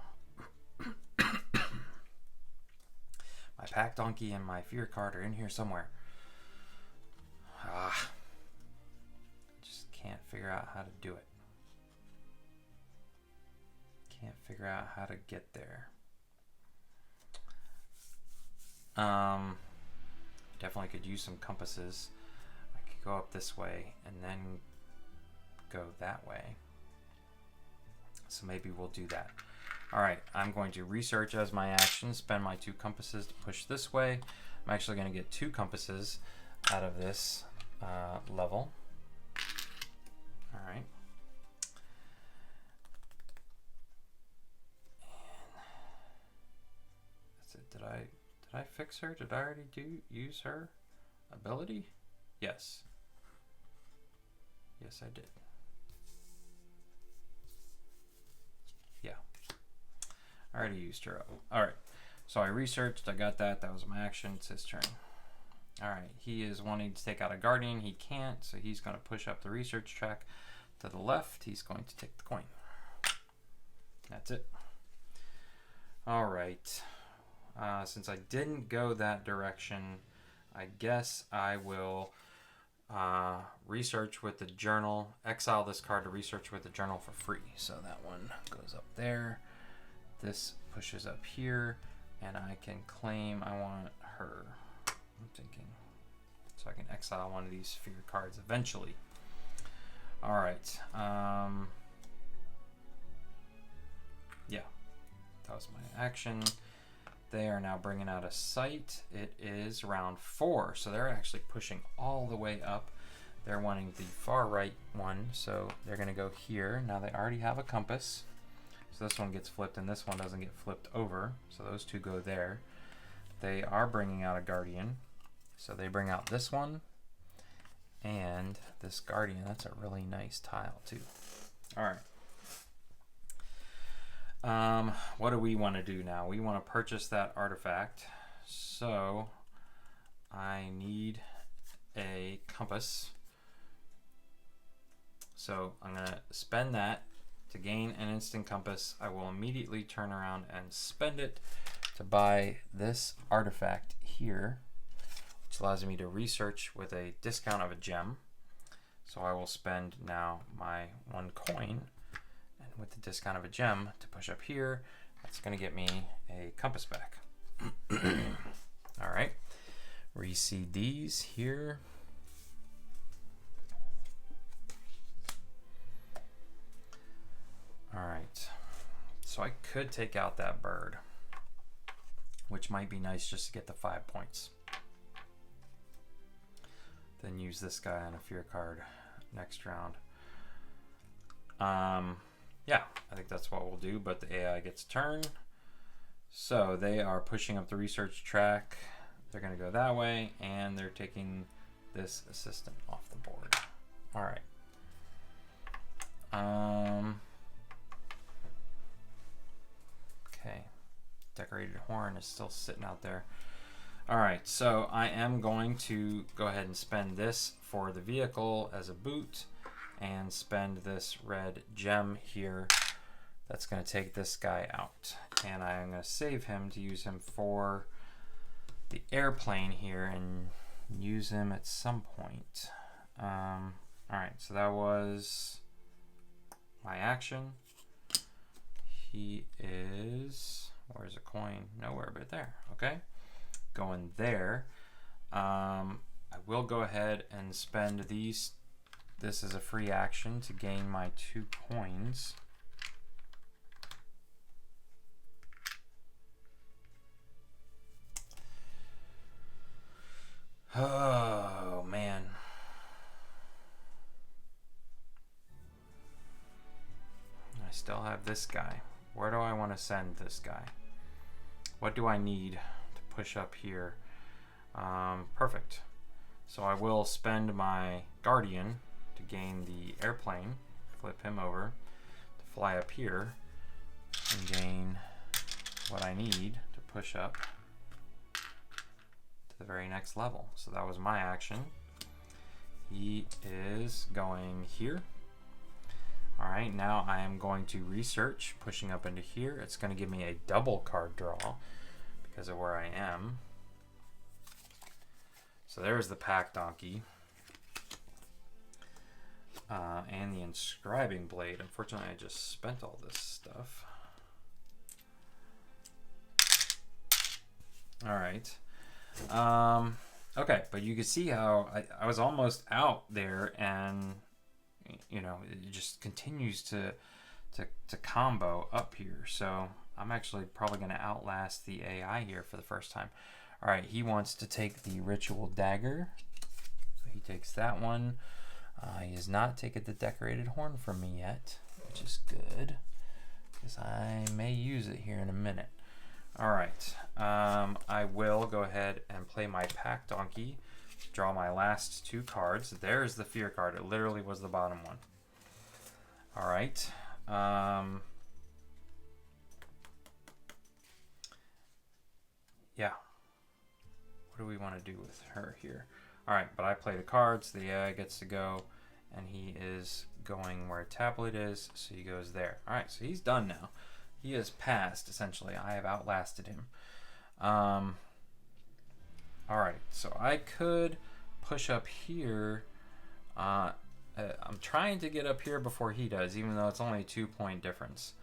My Pack Donkey and my Fear card are in here somewhere. Just can't figure out how to do it. Can't figure out how to get there. Definitely could use some compasses. I could go up this way and then go that way. So maybe we'll do that. All right, I'm going to research as my action, spend my 2 compasses to push this way. I'm actually going to get 2 compasses out of this level. All right. And that's it. Did I fix her? Did I already use her ability? Yes. Yes, I did. Yeah. I already used her up. All right. So I researched. I got that. That was my action. It's his turn. All right. He is wanting to take out a Guardian. He can't, so he's going to push up the research track to the left. He's going to take the coin. That's it. All right. Since I didn't go that direction, I guess I will research with the journal, exile this card to research with the journal for free. So that one goes up there. This pushes up here, and I can claim I want her. I'm thinking. So I can exile one of these fear cards eventually. All right. Yeah, that was my action. They are now bringing out a site. It is round 4, so they're actually pushing all the way up. They're wanting the far right one, so they're going to go here. Now they already have a compass, so this one gets flipped and this one doesn't get flipped over, so those 2 go there. They are bringing out a Guardian, so they bring out this one and this Guardian. That's a really nice tile too. All right. What do we want to do now? We want to purchase that artifact. So I need a compass. So I'm going to spend that to gain an instant compass. I will immediately turn around and spend it to buy this artifact here, which allows me to research with a discount of a gem. So I will spend now my 1 coin with the discount of a gem to push up here. That's going to get me a compass back. All right. reseed these here. All right, so I could take out that bird, which might be nice just to get the 5 points. Then use this guy on a fear card next round. Yeah, I think that's what we'll do, but the AI gets a turn. So they are pushing up the research track. They're gonna go that way, and they're taking this assistant off the board. All right. Okay, decorated horn is still sitting out there. All right, so I am going to go ahead and spend this for the vehicle as a boot, and spend this red gem here. That's going to take this guy out, and I'm going to save him to use him for the airplane here and use him at some point. All right, so that was my action. He is, where's a coin? Nowhere but there. Okay, going there. I will go ahead and spend these. This is a free action to gain my 2 coins. Oh man. I still have this guy. Where do I want to send this guy? What do I need to push up here? Perfect. So I will spend my guardian to gain the airplane, flip him over to fly up here and gain what I need to push up to the very next level. So that was my action. He is going here. All right, now I am going to research, pushing up into here. It's going to give me a double card draw because of where I am. So there's the pack donkey. And the Inscribing Blade. Unfortunately, I just spent all this stuff. All right. Okay, but you can see how I was almost out there, and you know, it just continues to combo up here. So I'm actually probably going to outlast the AI here for the first time. All right, he wants to take the Ritual Dagger. So he takes that one. He has not taken the Decorated Horn from me yet, which is good, because I may use it here in a minute. All right, I will go ahead and play my Pack Donkey, draw my last 2 cards. There's the Fear card. It literally was the bottom one. All right. Yeah. What do we want to do with her here? All right, but I play the cards. The AI gets to go, and he is going where a tablet is, so he goes there. All right, so he's done now. He has passed, essentially. I have outlasted him. All right, so I could push up here. I'm trying to get up here before he does, even though it's only a 2-point difference.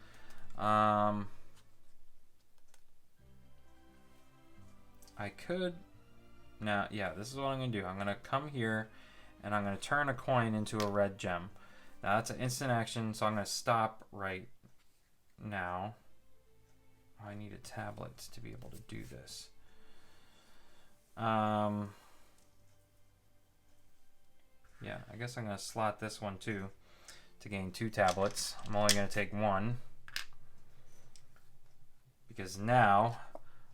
I could... Now, yeah, this is what I'm going to do. I'm going to come here, and I'm going to turn a coin into a red gem. Now, that's an instant action, so I'm going to stop right now. I need a tablet to be able to do this. Yeah, I guess I'm going to slot this one, too, to gain 2 tablets. I'm only going to take 1, because now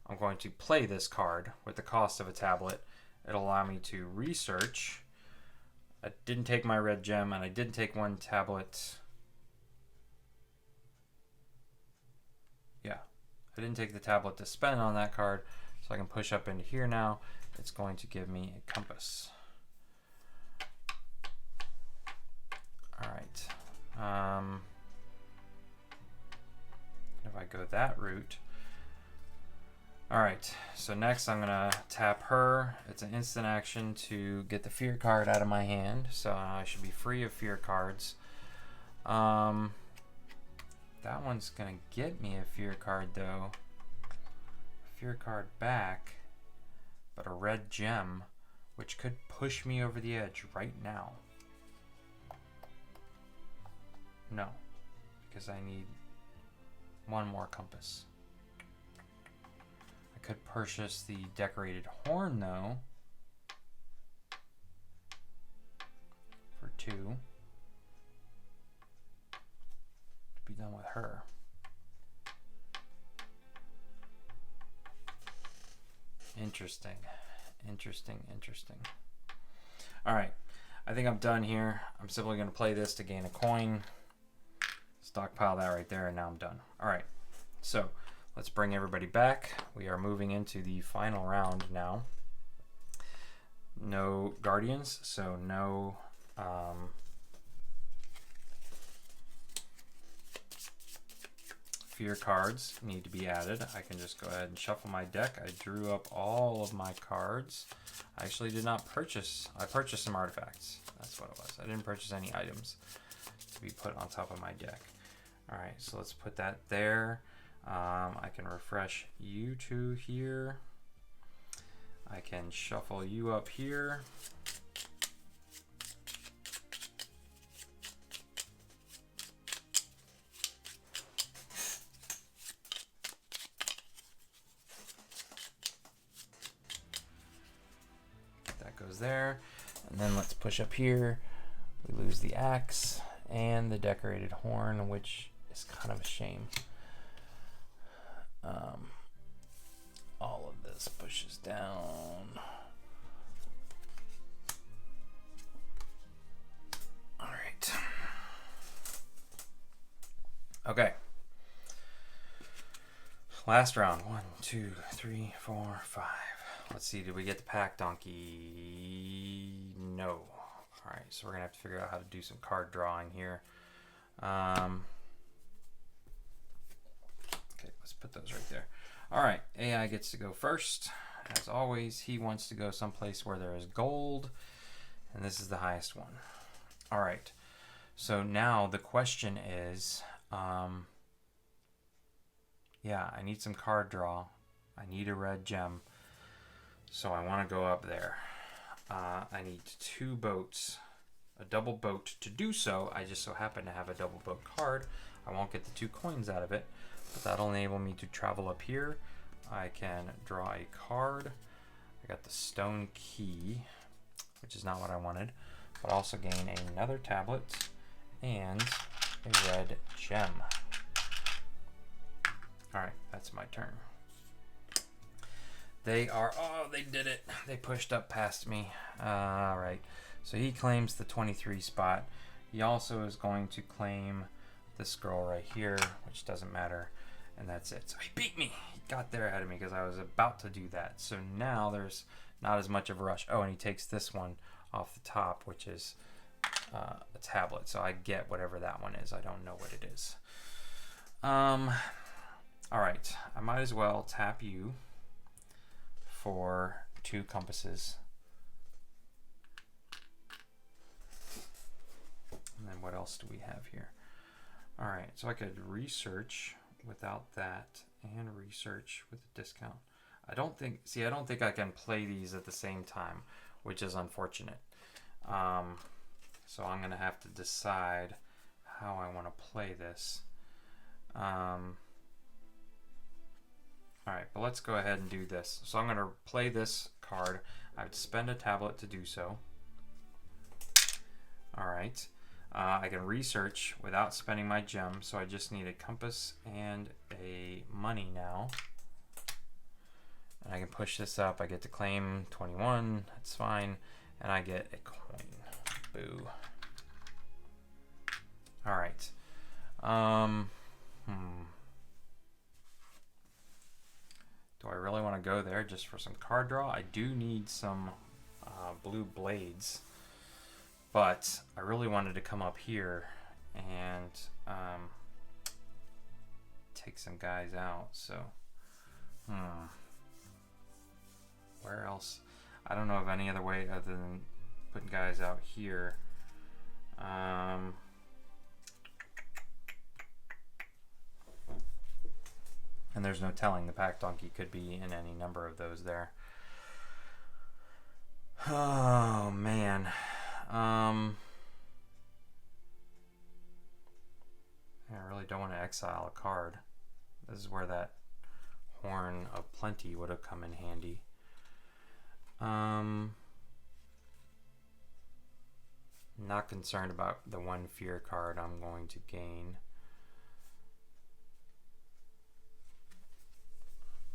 I'm going to play this card with the cost of a tablet. It'll allow me to research. I didn't take my red gem, and I didn't take 1 tablet. Yeah, I didn't take the tablet to spend on that card, so I can push up into here now. It's going to give me a compass. All right. If I go that route. All right, so next I'm gonna tap her. It's an instant action to get the fear card out of my hand, so I should be free of fear cards. That one's gonna get me a fear card though. Fear card back. but a red gem, which could push me over the edge right now. No, because I need one more compass. I could purchase the decorated horn though for 2 to be done with her. Interesting. All right, I think I'm done here. I'm simply going to play this to gain a coin. Stockpile that right there, and now I'm done. All right, so let's bring everybody back. We are moving into the final round now. No guardians, so no fear cards need to be added. I can just go ahead and shuffle my deck. I drew up all of my cards. I actually did not purchase. I purchased some artifacts. That's what it was. I didn't purchase any items to be put on top of my deck. All right, so let's put that there. I can refresh you two here. I can shuffle you up here. That goes there. And then let's push up here. We lose the axe and the decorated horn, which is kind of a shame. All of this pushes down. All right. Okay. Last round. 1, 2, 3, 4, 5. Let's see. Did we get the pack donkey? No. All right. So we're gonna have to figure out how to do some card drawing here. Okay. Let's put those right there. All right, AI gets to go first. As always, he wants to go someplace where there is gold, and this is the highest one. All right, so now the question is, yeah, I need some card draw. I need a red gem, so I want to go up there. I need 2 boats, a double boat to do so. I just so happen to have a double boat card. I won't get the 2 coins out of it, but that'll enable me to travel up here. I can draw a card. I got the stone key, which is not what I wanted, but also gain another tablet and a red gem. All right, that's my turn. They are, oh, they did it. They pushed up past me. All right, so he claims the 23 spot. He also is going to claim this girl right here, which doesn't matter. And that's it. So he beat me. He got there ahead of me because I was about to do that. So now there's not as much of a rush. Oh, and he takes this one off the top, which is a tablet. So I get whatever that one is. I don't know what it is. All right. I might as well tap you for 2 compasses. And then what else do we have here? All right. So I could research without that and research with a discount. I don't think I can play these at the same time, which is unfortunate. So I'm gonna have to decide how I want to play this. All right, but let's go ahead and do this. So I'm gonna play this card. I would spend a tablet to do so. All right. I can research without spending my gem, so I just need a compass and a money now. And I can push this up. I get to claim 21. That's fine. And I get a coin. Boo. All right. Do I really want to go there just for some card draw? I do need some blue blades. But I really wanted to come up here and take some guys out. So, where else? I don't know of any other way other than putting guys out here. And there's no telling. The pack donkey could be in any number of those there. Oh man. I really don't want to exile a card. This is where that Horn of Plenty would have come in handy. Not concerned about the one fear card I'm going to gain.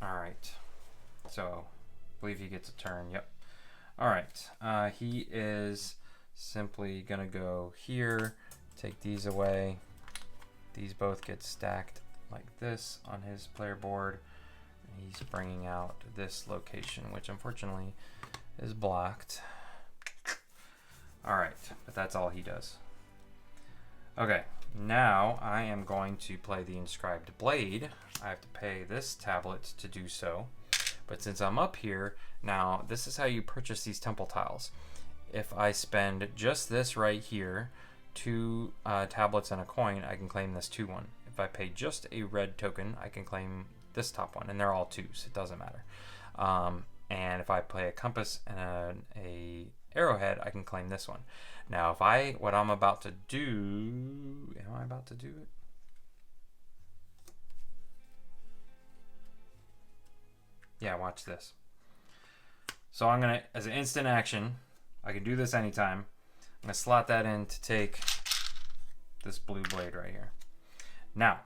Alright. So, I believe he gets a turn. Yep. Alright. He is simply going to go here, take these away. These both get stacked like this on his player board. And he's bringing out this location, which unfortunately is blocked. Alright, but that's all he does. Okay, now I am going to play the Inscribed Blade. I have to pay this tablet to do so. But since I'm up here, now this is how you purchase these temple tiles. If I spend just this right here, 2 tablets and a coin, I can claim this 2-1. If I pay just a red token, I can claim this top one, and they're all 2s. It doesn't matter. And if I play a compass and a arrowhead, I can claim this one. Now, what I'm about to do, am I about to do it? Yeah, watch this. So I'm gonna, as an instant action, I can do this anytime. I'm gonna slot that in to take this blue blade right here. Now,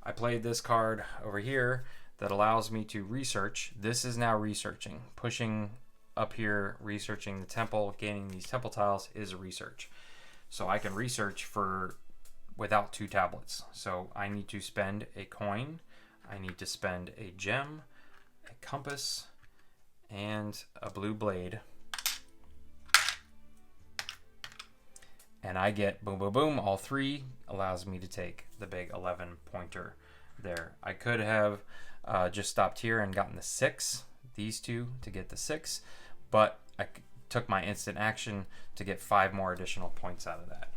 I played this card over here that allows me to research. This is now researching. Pushing up here, researching the temple, gaining these temple tiles is a research. So I can research without 2 tablets. So I need to spend a coin, I need to spend a gem, a compass, and a blue blade. And I get boom, boom, boom, all 3, allows me to take the big 11 pointer there. I could have just stopped here and gotten the 6, these 2 to get the 6, but I took my instant action to get 5 more additional points out of that.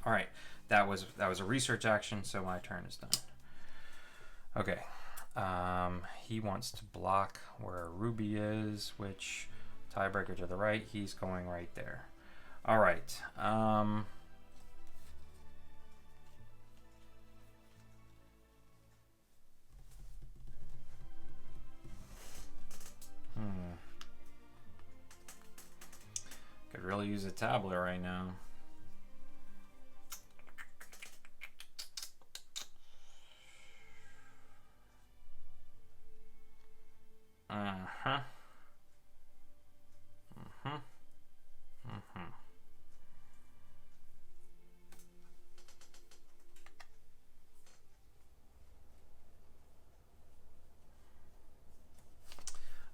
All right, that was a research action, so my turn is done. Okay, he wants to block where Ruby is, which tiebreaker to the right, he's going right there. All right. Could really use a tablet right now.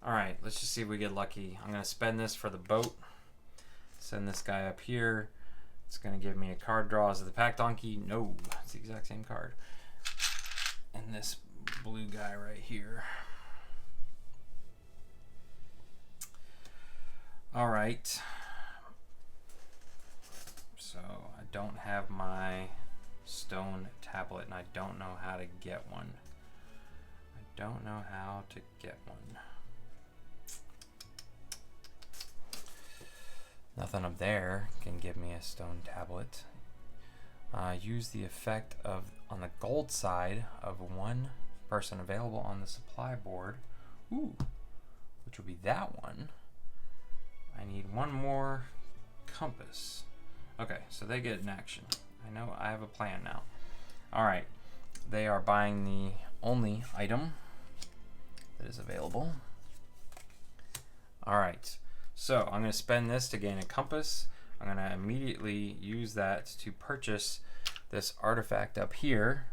Alright, let's just see if we get lucky. I'm going to spend this for the boat. Send this guy up here. It's going to give me a card draw. Is it the Pack Donkey? No, it's the exact same card. And this blue guy right here. Alright. So I don't have my stone tablet and I don't know how to get one. I don't know how to get one. Nothing up there can give me a stone tablet. Use the effect of, on the gold side, of 1 person available on the supply board. Ooh, which would be that one. I need 1 more compass. Okay, so they get an action. I know I have a plan now. Alright, they are buying the only item that is available. Alright. So I'm going to spend this to gain a compass. I'm going to immediately use that to purchase this artifact up here,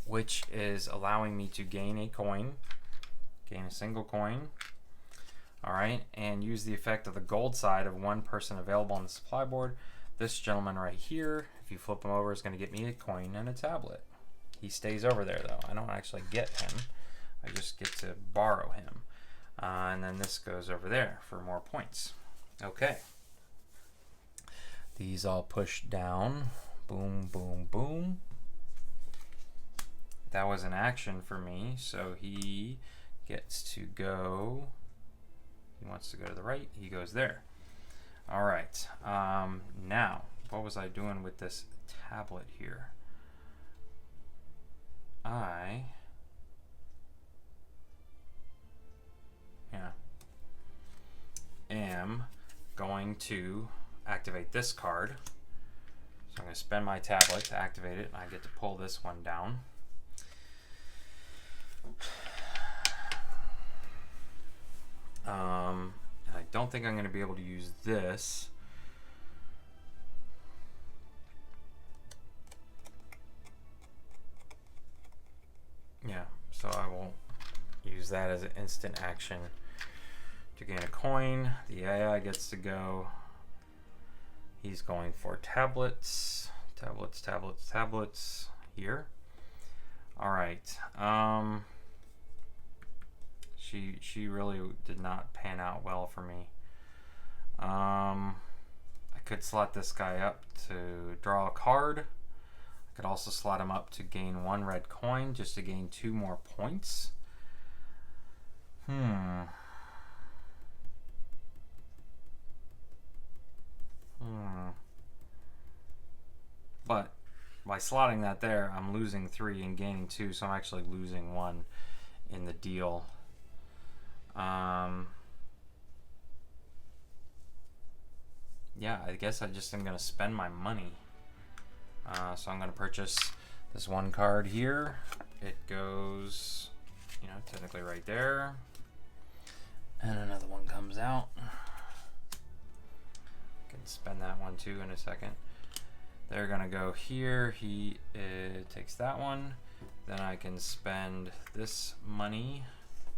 which is allowing me to gain a coin, gain a single coin. All right, and use the effect of the gold side of 1 person available on the supply board. This gentleman right here, if you flip him over, is going to get me a coin and a tablet. He stays over there though. I don't actually get him. I just get to borrow him. And then this goes over there for more points. Okay. These all push down. Boom, boom, boom. That was an action for me, so he gets to go He wants to go to the right, he goes there. All right, now, what was I doing with this tablet here? I am going to activate this card. So I'm going to spend my tablet to activate it, and I get to pull this one down. I don't think I'm going to be able to use this. Yeah, so I will use that as an instant action to gain a coin. The AI gets to go. He's going for tablets, tablets, tablets, tablets here. All right. She really did not pan out well for me. I could slot this guy up to draw a card. I could also slot him up to gain 1 red coin just to gain 2 more points. But by slotting that there, I'm losing 3 and gaining 2, so I'm actually losing 1 in the deal. Yeah, I guess I just am going to spend my money. So I'm going to purchase this 1 card here. It goes, you know, technically right there. And another one comes out. I can spend that one too in a second. They're going to go here. He takes that one. Then I can spend this money,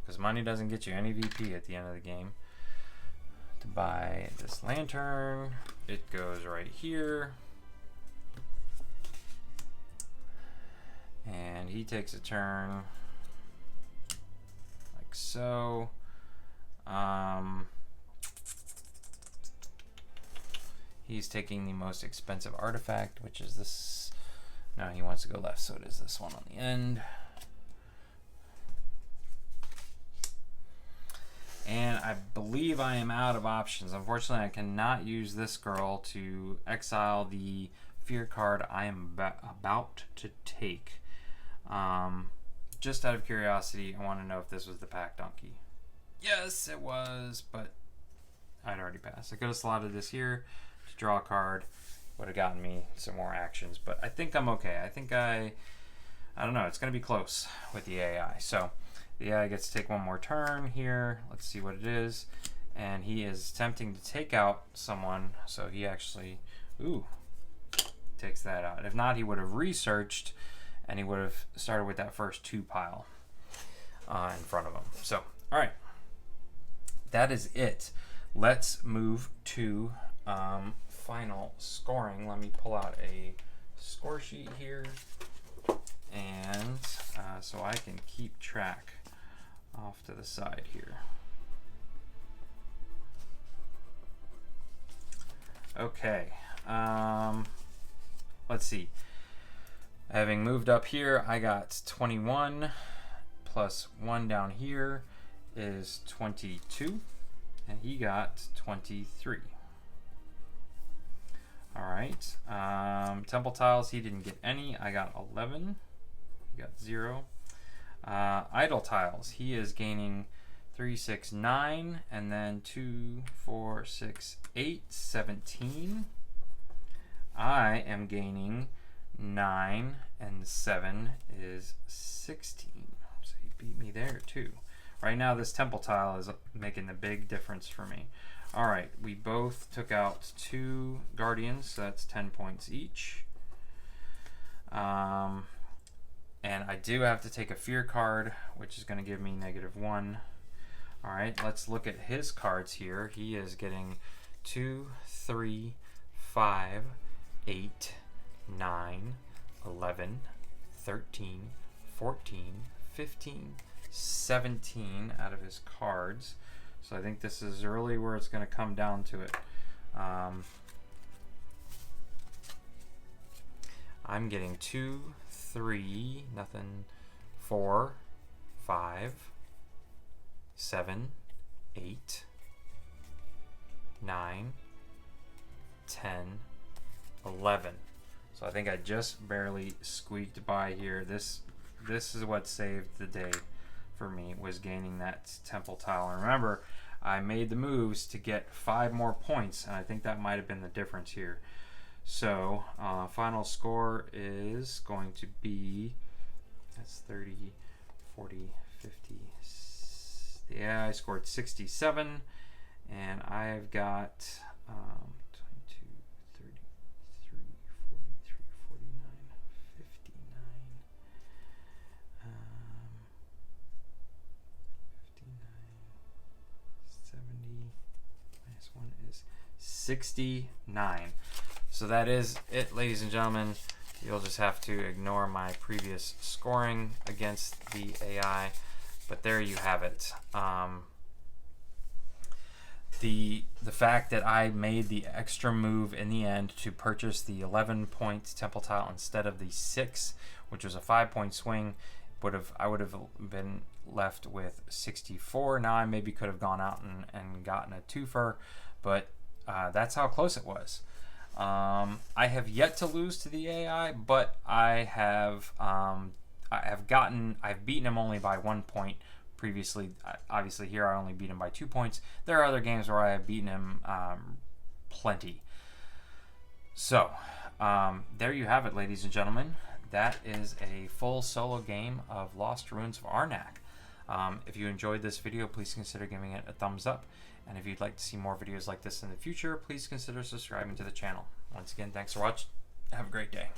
because money doesn't get you any VP at the end of the game, to buy this lantern. It goes right here. And he takes a turn like so. He's taking the most expensive artifact, which is this. No, he wants to go left, so it is this one on the end. And I believe I am out of options. Unfortunately, I cannot use this girl to exile the fear card I am about to take. Just out of curiosity, I want to know if this was the pack donkey. Yes, it was, but I'd already passed. I could have slotted this here to draw a card. Would have gotten me some more actions, but I think I'm okay. I think I don't know. It's going to be close with the AI. So the AI gets to take 1 more turn here. Let's see what it is. And he is attempting to take out someone. So he actually, takes that out. If not, he would have researched and he would have started with that first 2 pile in front of him. So, all right. That is it. Let's move to final scoring. Let me pull out a score sheet here, and so I can keep track off to the side here. Okay, let's see. Having moved up here, I got 21 plus 1 down here is 22, and he got 23. All right, temple tiles, he didn't get any. I got 11. He got 0. Idle tiles, he is gaining 3, 6, 9, and then 2, 4, 6, 8, 17. I am gaining 9, and 7 is 16. So he beat me there too. Right now, this temple tile is making the big difference for me. All right, we both took out 2 guardians, so that's 10 points each. And I do have to take a fear card, which is going to give me -1. All right, let's look at his cards here. He is getting 2, 3, 5, 8, 9, 11, 13, 14, 15, 17 out of his cards. So I think this is really where it's going to come down to it. I'm getting 2, 3, nothing, 4, 5, 7, 8, 9, 10, 11. So I think I just barely squeaked by here. This is what saved the day for me, was gaining that temple tile. And remember, I made the moves to get 5 more points, and I think that might have been the difference here. So final score is going to be, that's 30, 40, 50. Yeah, I scored 67, and I've got 22, 33, 43, 49, 59, 70, minus 1 is 69. So that is it, ladies and gentlemen. You'll just have to ignore my previous scoring against the AI, but there you have it. The fact that I made the extra move in the end to purchase the 11-point temple tile instead of the 6, which was a 5-point swing, I would have been left with 64. Now I maybe could have gone out and gotten a twofer, but that's how close it was. I have yet to lose to the AI, but I've beaten him only by 1 point previously. Obviously here I only beat him by 2 points. There are other games where I have beaten him plenty. So there you have it, ladies and gentlemen. That is a full solo game of Lost Ruins of Arnak. If you enjoyed this video, please consider giving it a thumbs up. And if you'd like to see more videos like this in the future, please consider subscribing to the channel. Once again, thanks for watching. Have a great day.